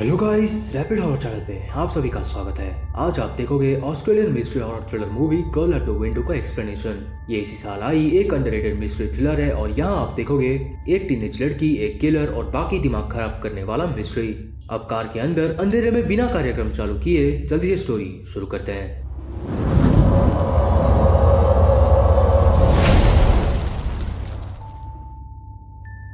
Hello guys, rapid horror channel पे आप सभी का स्वागत है। आज आप देखोगे Australian mystery horror thriller movie girl at the window का एक्सप्लेनेशन। ये इसी साल आई एक अंडररेटेड मिस्ट्री थ्रिलर है और यहाँ आप देखोगे एक टीनेज लड़की, एक किलर और बाकी दिमाग खराब करने वाला मिस्ट्री। अब कार के अंदर अंधेरे में बिना कार्यक्रम चालू किए जल्दी से स्टोरी शुरू करते हैं।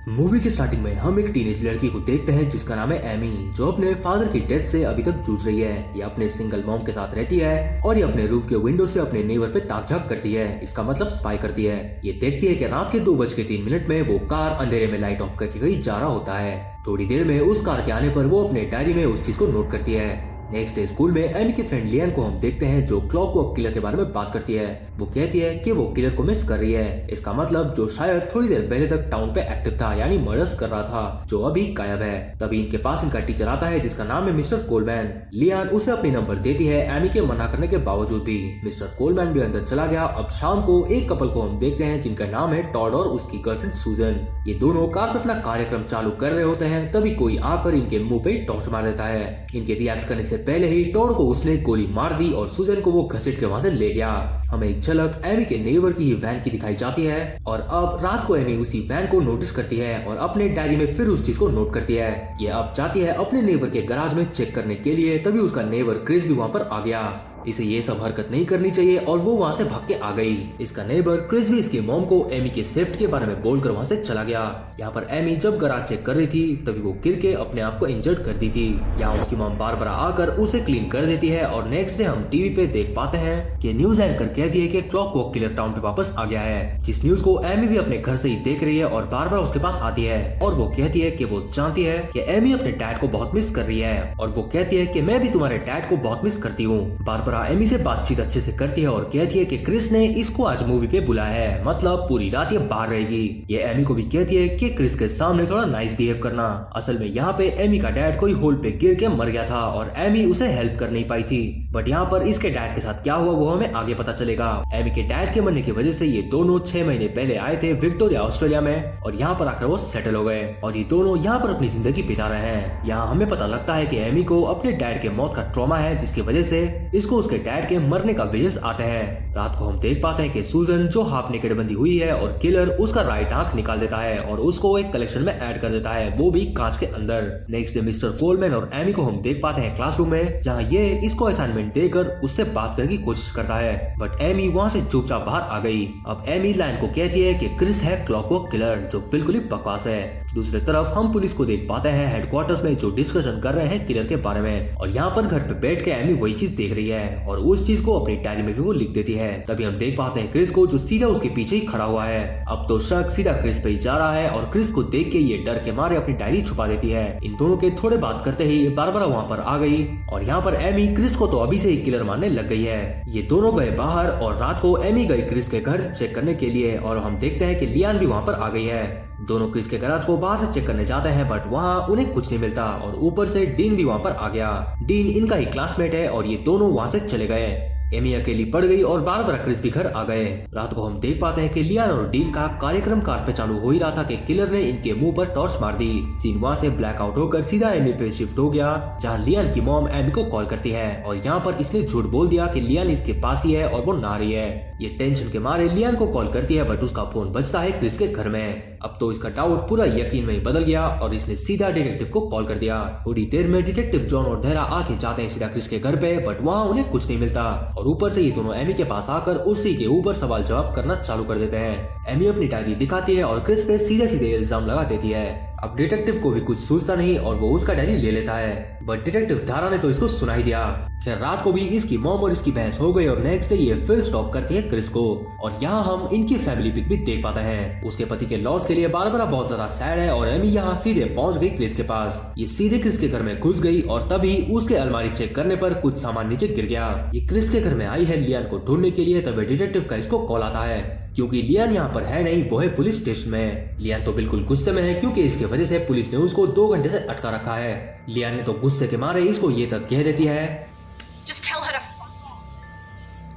मूवी के स्टार्टिंग में हम एक टीनेज लड़की को देखते हैं जिसका नाम है एमी, जो अपने फादर की डेथ से अभी तक जूझ रही है। ये अपने सिंगल मॉम के साथ रहती है और ये अपने रूम के विंडो से अपने नेबर पे ताक झाक करती है, इसका मतलब स्पाई करती है। ये देखती है कि रात के 2:03 में वो कार अंधेरे में लाइट ऑफ करके कहीं जा रहा होता है। थोड़ी देर में उस कार के आने पर वो अपने डायरी में उस चीज को नोट करती है। नेक्स्ट डे स्कूल में एमी की फ्रेंड लियन को हम देखते हैं जो क्लॉकवर्क किलर के बारे में बात करती है। वो कहती है कि वो किलर को मिस कर रही है, इसका मतलब जो शायद थोड़ी देर पहले तक टाउन पे एक्टिव था, यानी मर्डर्स कर रहा था, जो अभी गायब है। तभी इनके पास इनका टीचर आता है जिसका नाम है मिस्टर कोलमैन। लियन उसे अपनी नंबर देती है एमी के मना करने के बावजूद भी। मिस्टर कोलमैन भी अंदर चला गया। अब शाम को एक कपल को हम देखते हैं जिनका नाम है टॉड और उसकी गर्लफ्रेंड सूजन। ये दोनों कार पर अपना कार्यक्रम चालू कर रहे होते हैं, तभी कोई आकर इनके मुंह पे टॉर्च मार देता है। इनके रिएक्ट करने से पहले ही टॉड को उसने गोली मार दी और सूजन को वो घसीट के वहां से ले गया। हमें एक झलक एमी के नेबर की ही वैन की दिखाई जाती है और अब रात को एमी उसी वैन को नोटिस करती है और अपने डायरी में फिर उस चीज को नोट करती है। ये अब जाती है अपने नेबर के गैराज में चेक करने के लिए, तभी उसका नेबर क्रिस भी वहां पर आ गया। इसे ये सब हरकत नहीं करनी चाहिए और वो वहाँ से भाग के आ गई। इसका नेबर क्रिस भी इसकी मॉम को एमी के सेफ्टी के बारे में बोलकर वहाँ से चला गया। यहाँ पर एमी जब गैराज चेक कर रही थी तभी वो गिर के अपने आप को इंजर्ड कर दी थी। यहाँ उसकी मॉम बारबरा आकर उसे क्लीन कर देती है और नेक्स्ट डे हम टीवी पे देख पाते हैं कि न्यूज एंकर कहती है कि क्लॉकवर्क किलर टाउन पे वापस आ गया है, जिस न्यूज को एमी भी अपने घर से ही देख रही है और बारबरा उसके पास आती है और वो कहती है कि वो जानती है कि एमी अपने डैड को बहुत मिस कर रही है और वो कहती है कि मैं भी तुम्हारे डैड को बहुत मिस करती हूँ। बारबरा एमी से बातचीत अच्छे से करती है और कहती है कि क्रिस ने इसको आज मूवी पे बुलाया है, मतलब पूरी रात ये बाहर रहेगी। ये एमी को भी कहती है कि क्रिस के सामने थोड़ा नाइस बिहेव करना। असल में यहाँ पे एमी का डैड कोई होल पे गिर के मर गया था और एमी उसे हेल्प कर नहीं पाई थी, बट यहाँ पर इसके डैड के साथ क्या हुआ वो हमें आगे पता चलेगा। एमी के डैड के मरने की वजह से ये दोनों 6 महीने पहले आए थे विक्टोरिया ऑस्ट्रेलिया में और यहाँ पर आकर वो सेटल हो गए और ये दोनों यहाँ पर अपनी जिंदगी बिता रहे हैं। यहाँ हमें पता लगता है कि एमी को अपने डैड के मौत का ट्रॉमा है, जिसकी वजह से इसको उसके डैड के मरने का विजन्स आते हैं। रात को हम देख पाते हैं कि सूजन जो हाफ नेकेड बंधी हुई है और किलर उसका राइट आंख निकाल देता है और उसको एक कलेक्शन में ऐड कर देता है, वो भी कांच के अंदर। नेक्स्ट डे मिस्टर कोलमैन और एमी को हम देख पाते हैं क्लासरूम में, जहाँ ये इसको असाइनमेंट देकर उससे बात करने की कोशिश करता है, बट एमी वहाँ से चुपचाप बाहर आ गई। अब एमी लाइन को कहती है कि क्रिस है क्लॉकवर्क किलर, जो बिल्कुल ही बकवास है। दूसरी तरफ हम पुलिस को देख पाते हैं हेडक्वार्टर्स में जो डिस्कशन कर रहे हैं किलर के बारे में और यहाँ पर घर पे बैठ के एमी वही चीज देख रही है और उस चीज को अपनी डायरी में भी वो लिख देती है। तभी हम देख पाते हैं क्रिस को जो सीधा उसके पीछे ही खड़ा हुआ है। अब तो शक सीधा क्रिस पे ही जा रहा है और क्रिस को देख के ये डर के मारे अपनी डायरी छुपा देती है। इन दोनों के थोड़े बात करते ही बारबरा वहाँ पर आ गई और यहाँ पर एमी क्रिस को तो अभी से ही किलर मारने लग गई है। ये दोनों गए बाहर और रात को एमी गई क्रिस के घर चेक करने के लिए और हम देखते हैं कि लियान भी वहाँ पर आ गई है। दोनों क्रिस के गैराज को बाहर से चेक करने जाते हैं, बट वहाँ उन्हें कुछ नहीं मिलता और ऊपर से डीन भी वहाँ पर आ गया। डीन इनका ही क्लासमेट है और ये दोनों वहाँ से चले गए। एमी अकेली पड़ गई और बारबरा क्रिस भी घर आ गए। रात को हम देख पाते हैं कि लियान और डीन का कार्यक्रम कार पे चालू हो ही रहा था कि किलर ने इनके मुंह पर टॉर्च मार दी। सीन वहाँ से ब्लैक आउट होकर सीधा एमी पे शिफ्ट हो गया, जहाँ लियान की मॉम एमी को कॉल करती है और यहाँ पर इसने झूठ बोल दिया कि लियान इसके पास ही है और वो नहा रही है। ये टेंशन के मारे लियान को कॉल करती है, बट उसका फोन बजता है क्रिस के घर में। अब तो इसका डाउट पूरा यकीन में बदल गया और इसने सीधा डिटेक्टिव को कॉल कर दिया। थोड़ी देर में डिटेक्टिव जॉन और धेरा आके जाते हैं सीधा क्रिस के घर पे, बट वहाँ उन्हें कुछ नहीं मिलता और ऊपर से ये दोनों एमी के पास आकर उसी के ऊपर सवाल जवाब करना चालू कर देते हैं। एमी अपनी डायरी दिखाती है और क्रिस पे सीधे सीधे इल्जाम लगा देती है। अब डिटेक्टिव को भी कुछ सूझता नहीं और वो उसका डायरी ले लेता है, बट डिटेक्टिव धारा ने तो इसको सुना ही दिया। खैर रात को भी इसकी मॉम और इसकी बहस हो गई और नेक्स्ट डे ये फिर स्टॉप करती है क्रिस को और यहाँ हम इनकी फैमिली पिक भी देख पाते हैं। उसके पति के लॉस के लिए बारबरा बहुत ज्यादा सैड है और एमी यहाँ सीधे पहुंच गई क्रिस के पास। ये सीधे क्रिस के घर में घुस गई और तभी उसके अलमारी चेक करने पर कुछ सामान नीचे गिर गया। ये क्रिस के घर में आई है लियान को ढूंढने के लिए, तभी डिटेक्टिव का इसको कॉल आता है क्योंकि लियान यहाँ पर है नहीं, वो है पुलिस स्टेशन में। लियान तो बिल्कुल गुस्से में है क्योंकि इसकी वजह से पुलिस ने उसको 2 घंटे से अटका रखा है। लियान ने तो गुस्से के मारे इसको ये तक कह देती है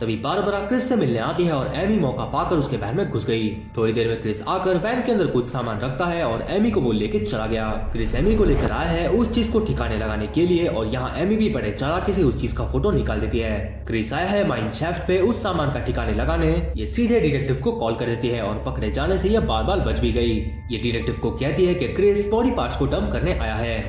तभी बारबरा क्रिस से मिलने आती है और एमी मौका पाकर उसके वैन में घुस गई। थोड़ी देर में क्रिस आकर वैन के अंदर कुछ सामान रखता है और एमी को वो लेके चला गया। क्रिस एमी को लेकर आया है उस चीज को ठिकाने लगाने के लिए और यहाँ एमी भी बड़े चालाकी से उस चीज का फोटो निकाल देती है। क्रिस आया है माइन शाफ्ट पे उस सामान का ठिकाने लगाने। ये सीधे डिटेक्टिव को कॉल कर देती है और पकड़े जाने से ये बार बार बच भी गई। ये डिटेक्टिव को कहती है कि क्रिस बॉडी पार्ट्स को डंप करने आया है,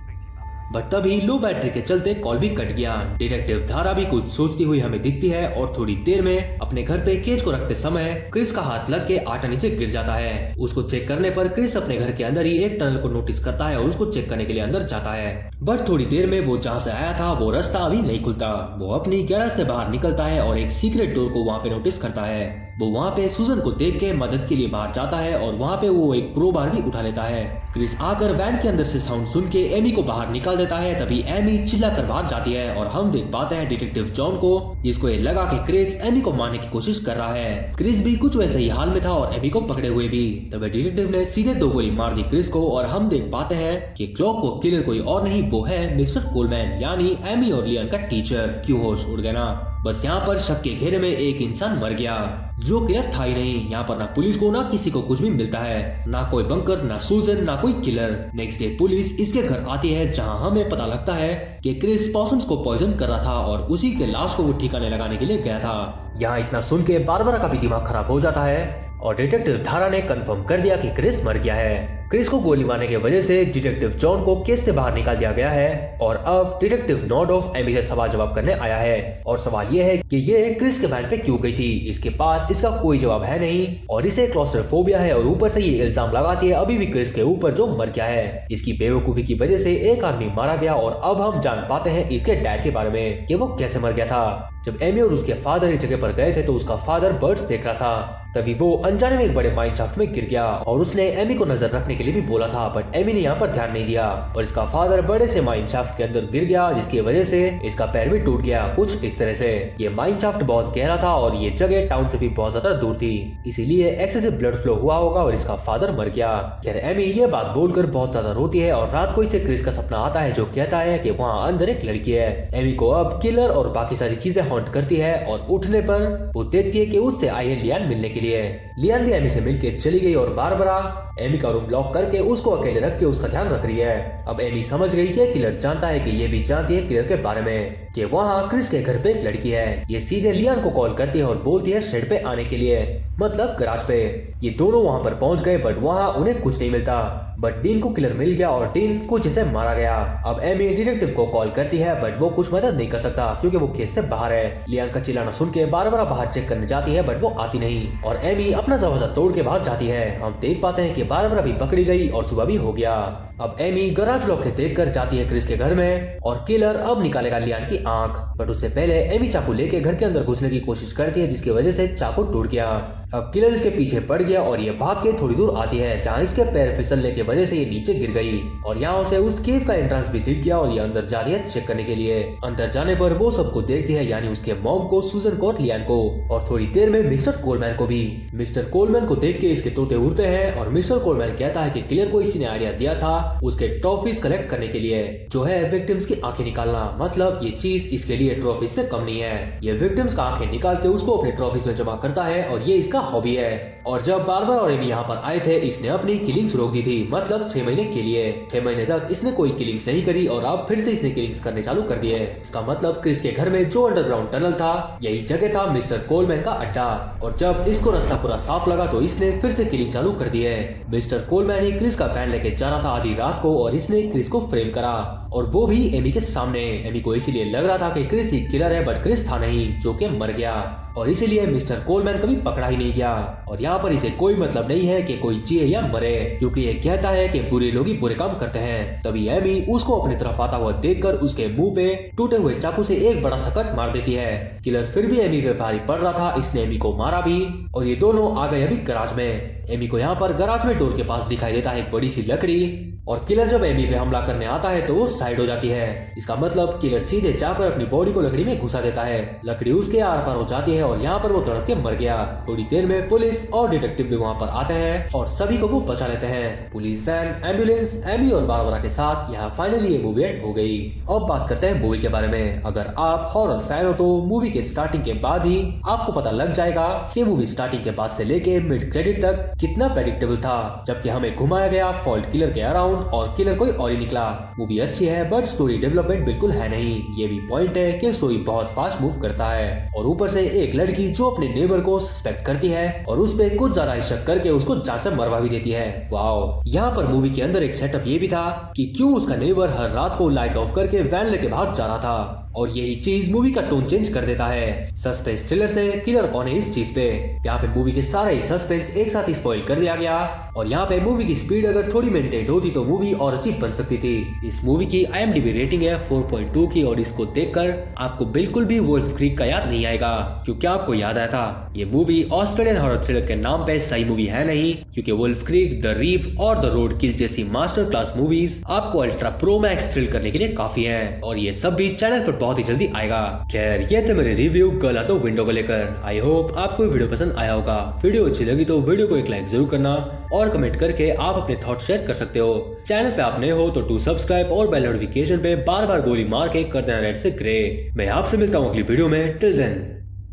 बट तभी लो बैटरी के चलते कॉल भी कट गया। डिटेक्टिव धारा भी कुछ सोचती हुई हमें दिखती है और थोड़ी देर में अपने घर पे केज को रखते समय क्रिस का हाथ लग के आटा नीचे गिर जाता है। उसको चेक करने पर क्रिस अपने घर के अंदर ही एक टनल को नोटिस करता है और उसको चेक करने के लिए अंदर जाता है, बट थोड़ी देर में वो जहाँ से आया था वो रास्ता अभी नहीं खुलता। वो अपनी गैरेज से बाहर निकलता है और एक सीक्रेट डोर को वहाँ पे नोटिस करता है। वो वहाँ पे सुजन को देख के मदद के लिए बाहर जाता है और वहाँ पे वो एक क्रोबार भी उठा लेता है। क्रिस आकर वैन के अंदर से साउंड सुन के एमी को बाहर निकाल देता है। तभी एमी चिल्ला कर बाहर जाती है और हम देख पाते हैं डिटेक्टिव जॉन को, जिसको ये लगा कि क्रिस एमी को मारने की कोशिश कर रहा है। क्रिस भी कुछ वैसे ही हाल में था और एमी को पकड़े हुए भी। तभी डिटेक्टिव ने सीधे 2 गोली मार दी क्रिस को और हम देख पाते हैं कि क्लॉक को किलर कोई और नहीं वो है मिस्टर कोलमैन, यानी एमी और लियन का टीचर। क्यों होश उड़ गया ना। बस यहाँ पर शक के घेरे में एक इंसान मर गया जो किलर था ही नहीं। यहाँ पर ना पुलिस को ना किसी को कुछ भी मिलता है, ना कोई बंकर, ना सुजन, ना कोई किलर। नेक्स्ट डे पुलिस इसके घर आती है जहाँ हमें पता लगता है कि क्रिस पॉसम्स को पॉइजन कर रहा था और उसी के लाश को वो ठिकाने लगाने के लिए गया था। यहाँ इतना सुन के बारबरा का भी दिमाग खराब हो जाता है और डिटेक्टिव धारा ने कंफर्म कर दिया कि क्रिस मर गया है। क्रिस को गोली मारने की वजह से डिटेक्टिव जॉन को केस से बाहर निकाल दिया गया है और अब डिटेक्टिव नॉर्डोफ एमी से सवाल जवाब करने आया है। और सवाल ये है कि ये क्रिस के वैन पे क्यों गई थी। इसके पास इसका कोई जवाब है नहीं और इसे क्लॉस्ट्रोफोबिया है और ऊपर से ये इल्जाम लगाती है अभी भी क्रिस के ऊपर जो मर गया है। इसकी बेवकूफी की वजह से एक आदमी मारा गया और अब हम जान पाते हैं इसके डैड के बारे में कि वो कैसे मर गया था। जब एमी और उसके फादर इस जगह पर गए थे तो उसका फादर बर्ड्स देख रहा था। तभी वो अनजाने में एक बड़े माइन शाफ्ट में गिर गया और उसने एमी को नजर रखने के लिए भी बोला था, बट एमी ने यहाँ पर ध्यान नहीं दिया और इसका फादर बड़े से माइन शाफ्ट के अंदर गिर गया, जिसकी वजह से इसका पैर भी टूट गया कुछ इस तरह से। ये माइन शाफ्ट बहुत गहरा था और ये जगह टाउन से भी बहुत ज्यादा दूर थी, इसीलिए एक्सेसिव ब्लड फ्लो हुआ होगा और इसका फादर मर गया। खैर एमी ये बात बोलकर बहुत ज्यादा रोती है और रात को इसे क्रिस का सपना आता है जो कहता है कि वहाँ अंदर एक लड़की है। एमी को अब किलर और बाकी सारी चीजें हॉन्ट करती है और उठने पर वो देखती है कि उससे आई है लियान मिलने के लिए। लियान भी एमी से मिलके चली गई और बारबरा एमी का रूम लॉक करके उसको अकेले रख के उसका ध्यान रख रही है। अब एमी समझ गई कि किलर जानता है कि ये भी जानती है किलर के बारे में कि वहाँ क्रिस के घर पे एक लड़की है। ये सीधे लियान को कॉल करती है और बोलती है शेड पे आने के लिए, मतलब गराज पे। ये दोनों वहाँ पर पहुँच गए बट वहाँ उन्हें कुछ नहीं मिलता, बट डीन को किलर मिल गया और डीन कुछ इसे मारा गया। अब एमी डिटेक्टिव को कॉल करती है बट वो कुछ मदद नहीं कर सकता क्योंकि वो केस से बाहर है। लियान का चिल्लाना सुन के बारबरा बाहर चेक करने जाती है बट वो आती नहीं और एमी अपना दरवाजा तोड़ के बाहर जाती है। हम देख पाते हैं कि बारबरा भी पकड़ी गई और सुबह भी हो गया। अब एमी गराज लॉक के देखकर जाती है क्रिस के घर में और किलर अब निकालेगा लियान की आंख, बट उससे पहले एमी चाकू लेके घर के अंदर घुसने की कोशिश करती है जिसकी वजह से चाकू टूट गया। अब किलर इसके पीछे पड़ गया और ये भाग के थोड़ी दूर आती है जहाँ इसके पैर फिसलने की वजह से ये नीचे गिर गई और यहाँ से उस केव का एंट्रेंस भी दिख गया और ये अंदर जा रही है चेक करने के लिए। अंदर जाने पर वो सबको देखती है, यानी उसके मॉम को, सुजन को और लियान को और थोड़ी देर में मिस्टर कोलमैन को भी। मिस्टर कोलमैन को देख के इसके तोते उड़ते हैं और मिस्टर कोलमैन कहता है कि किलर को इसी ने आइडिया दिया था उसके ट्रॉफीज कलेक्ट करने के लिए, जो है विक्टिम्स की आंखें निकालना। मतलब ये चीज इसके लिए ट्रॉफीज से कम नहीं है। ये विक्टिम्स का आंखें निकाल के उसको अपने ट्रॉफीज में जमा करता है और ये इसका हॉबी है। और जब बारबरा और एमी यहाँ पर आए थे इसने अपनी किलिंग्स रोक दी थी, मतलब 6 महीने के लिए। 6 महीने तक इसने कोई किलिंग्स नहीं करी और अब फिर से इसने किलिंग्स करने चालू कर दिए। इसका मतलब क्रिस के घर में जो अंडरग्राउंड टनल था यही जगह था मिस्टर कोलमैन का अड्डा और जब इसको रास्ता पूरा साफ लगा तो इसने फिर से किलिंग चालू कर दी है। मिस्टर कोलमैन ही क्रिस का वैन लेके जा रहा था आधी रात को और इसने क्रिस को फ्रेम करा और वो भी एमी के सामने। एमी को इसीलिए लग रहा था कि क्रिस ही किलर है बट क्रिस था नहीं, जो कि मर गया और इसीलिए मिस्टर कोलमैन कभी पकड़ा ही नहीं गया। और यहाँ पर इसे कोई मतलब नहीं है कि कोई जिए या मरे क्योंकि ये कहता है कि बुरे लोग ही बुरे काम करते हैं। तभी एमी उसको अपनी तरफ आता हुआ देखकर उसके मुंह पे टूटे हुए चाकू से एक बड़ा सा कट मार देती है। किलर फिर भी एमी पे भारी पड़ रहा था, इसने एमी को मारा भी और ये दोनों आ गए अभी गराज में। एमी को यहाँ पर गराज में डोर के पास दिखाई देता है एक बड़ी सी लकड़ी और किलर जब एमी पे हमला करने आता है तो वो साइड हो जाती है। इसका मतलब किलर सीधे जाकर अपनी बॉडी को लकड़ी में घुसा देता है। लकड़ी उसके आर पार हो जाती है और यहाँ पर वो तड़प के मर गया। थोड़ी देर में पुलिस और डिटेक्टिव भी वहाँ पर आते हैं और सभी को वो बचा लेते हैं। पुलिस वैन, एम्बुलेंस, एमी और बारबरा के साथ यहाँ फाइनली ये मूवी एंड हो गई। अब बात करते हैं मूवी के बारे में। अगर आप हॉरर फैन हो तो मूवी के स्टार्टिंग के बाद ही आपको पता लग जाएगा कि मूवी स्टार्टिंग के बाद से लेके मिड क्रेडिट तक कितना प्रेडिक्टेबल था, जबकि हमें घुमाया गया फॉल्ट किलर के अराउंड और किलर कोई और ही निकला। मूवी अच्छी है बट स्टोरी डेवलपमेंट बिल्कुल है नहीं। ये भी पॉइंट है कि स्टोरी बहुत फास्ट मूव करता है और ऊपर से एक लड़की जो अपने नेबर को सस्पेक्ट करती है और उस पे कुछ ज्यादा ही शक करके उसको जांच में मरवा भी देती है। वाओ, यहाँ पर मूवी के अंदर एक सेटअप ये भी था कि क्यों उसका नेबर हर रात को लाइट ऑफ करके वैन लेके बाहर जा रहा था और यही चीज मूवी का टोन चेंज कर देता है। सस्पेंस थ्रिलर से किलर कौन है इस चीज पे, यहाँ पे मूवी के सारे ही सस्पेंस एक साथ ही स्पॉइल कर दिया गया। और यहाँ पे मूवी की स्पीड अगर थोड़ी मेंटेन होती तो मूवी और अच्छी बन सकती थी। इस मूवी की IMDb रेटिंग है 4.2 की और इसको देखकर आपको बिल्कुल भी वुल्फ क्रीक का याद नहीं आएगा, क्योंकि आपको याद आया था ये मूवी ऑस्ट्रेलियन हॉरर थ्रिलर के नाम पे सही मूवी है नहीं, क्योंकि वुल्फ क्रीक, द रीफ और द रोड किल जैसी मास्टर क्लास मूवीज आपको अल्ट्रा प्रो मैक्स थ्रिल करने के लिए काफी है और ये सब भी चैनल पर बहुत ही जल्दी आएगा। खैर ये थे मेरे review girl at the window को लेकर। आई होप आपको वीडियो पसंद आया होगा। वीडियो अच्छी लगी तो वीडियो को एक लाइक जरूर करना और कमेंट करके आप अपने थॉट शेयर कर सकते हो। चैनल पे आप नए हो तो सब्सक्राइब और बेल नोटिफिकेशन पे बार बार गोली मार के कर देना रेड से ग्रे। मैं आपसे मिलता हूँ अगली वीडियो में। Till then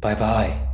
bye bye.